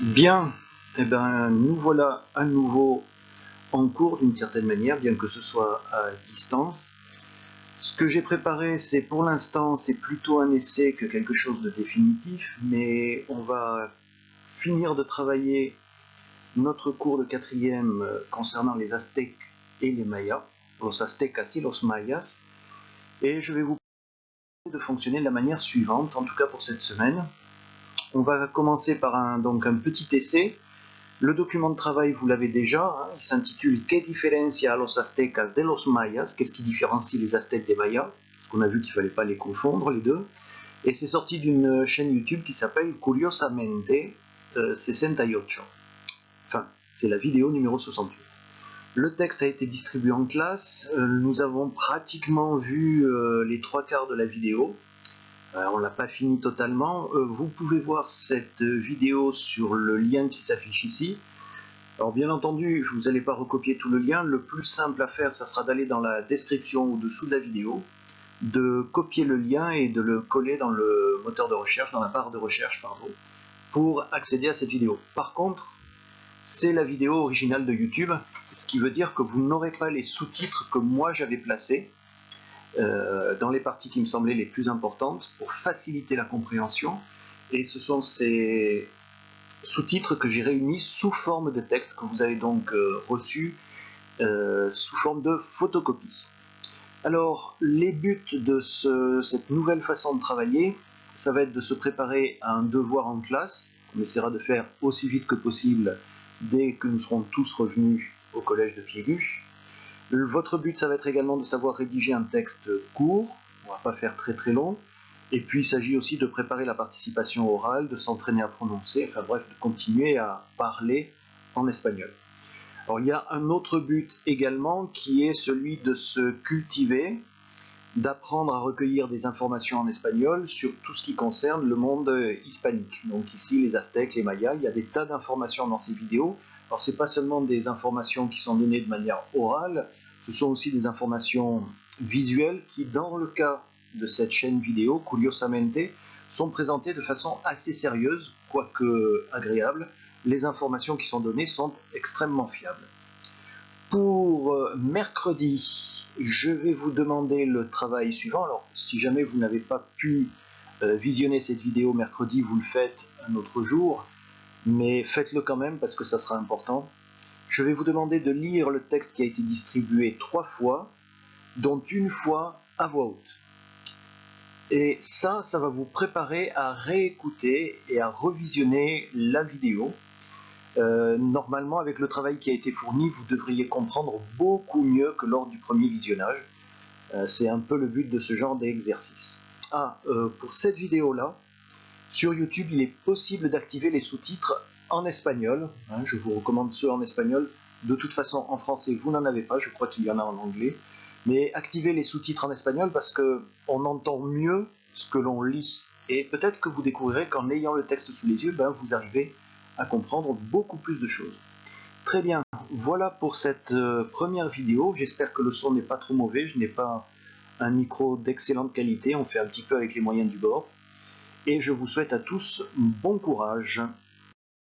Bien, eh ben, nous voilà à nouveau en cours d'une certaine manière, bien que ce soit à distance. Ce que j'ai préparé, c'est pour l'instant, c'est plutôt un essai que quelque chose de définitif, mais on va finir de travailler notre cours de quatrième concernant les Aztèques et les Mayas, los Aztecas y los Mayas, et je vais vous proposer de fonctionner de la manière suivante, en tout cas pour cette semaine. On va commencer par un petit essai. Le document de travail, vous l'avez déjà, hein, il s'intitule ¿Qué diferencia a los aztecas de los mayas? Qu'est-ce qui différencie les aztèques des mayas? Parce qu'on a vu qu'il ne fallait pas les confondre, les deux. Et c'est sorti d'une chaîne YouTube qui s'appelle Curiosamente 68. Enfin, c'est la vidéo numéro 68. Le texte a été distribué en classe. Nous avons pratiquement vu les trois quarts de la vidéo. On ne l'a pas fini totalement. Vous pouvez voir cette vidéo sur le lien qui s'affiche ici. Alors bien entendu, vous n'allez pas recopier tout le lien. Le plus simple à faire, ça sera d'aller dans la description au-dessous de la vidéo, de copier le lien et de le coller dans le moteur de recherche, dans la barre de recherche, pardon, pour accéder à cette vidéo. Par contre, c'est la vidéo originale de YouTube, ce qui veut dire que vous n'aurez pas les sous-titres que moi j'avais placés dans les parties qui me semblaient les plus importantes pour faciliter la compréhension. Et ce sont ces sous-titres que j'ai réunis sous forme de texte que vous avez donc reçu sous forme de photocopie. Alors, les buts de cette nouvelle façon de travailler, ça va être de se préparer à un devoir en classe, qu'on essaiera de faire aussi vite que possible dès que nous serons tous revenus au collège de Piégu. Votre but, ça va être également de savoir rédiger un texte court, on ne va pas faire très très long, et puis il s'agit aussi de préparer la participation orale, de s'entraîner à prononcer, enfin bref, de continuer à parler en espagnol. Alors il y a un autre but également qui est celui de se cultiver, d'apprendre à recueillir des informations en espagnol sur tout ce qui concerne le monde hispanique. Donc ici les Aztèques, les Mayas, il y a des tas d'informations dans ces vidéos. Alors ce n'est pas seulement des informations qui sont données de manière orale, ce sont aussi des informations visuelles qui, dans le cas de cette chaîne vidéo, Curiosamente, sont présentées de façon assez sérieuse, quoique agréable. Les informations qui sont données sont extrêmement fiables. Pour mercredi, je vais vous demander le travail suivant. Alors, si jamais vous n'avez pas pu visionner cette vidéo mercredi, vous le faites un autre jour, mais faites-le quand même parce que ça sera important. Je vais vous demander de lire le texte qui a été distribué 3 fois, dont une fois à voix haute. Et ça va vous préparer à réécouter et à revisionner la vidéo. Normalement, avec le travail qui a été fourni, vous devriez comprendre beaucoup mieux que lors du premier visionnage. C'est un peu le but de ce genre d'exercice. Pour cette vidéo-là, sur YouTube, il est possible d'activer les sous-titres en espagnol. Je vous recommande ceux en espagnol. De toute façon, en français, vous n'en avez pas. Je crois qu'il y en a en anglais. Mais activez les sous-titres en espagnol parce qu'on entend mieux ce que l'on lit. Et peut-être que vous découvrirez qu'en ayant le texte sous les yeux, vous arrivez à comprendre beaucoup plus de choses. Très bien, voilà pour cette première vidéo. J'espère que le son n'est pas trop mauvais. Je n'ai pas un micro d'excellente qualité. On fait un petit peu avec les moyens du bord. Et je vous souhaite à tous bon courage.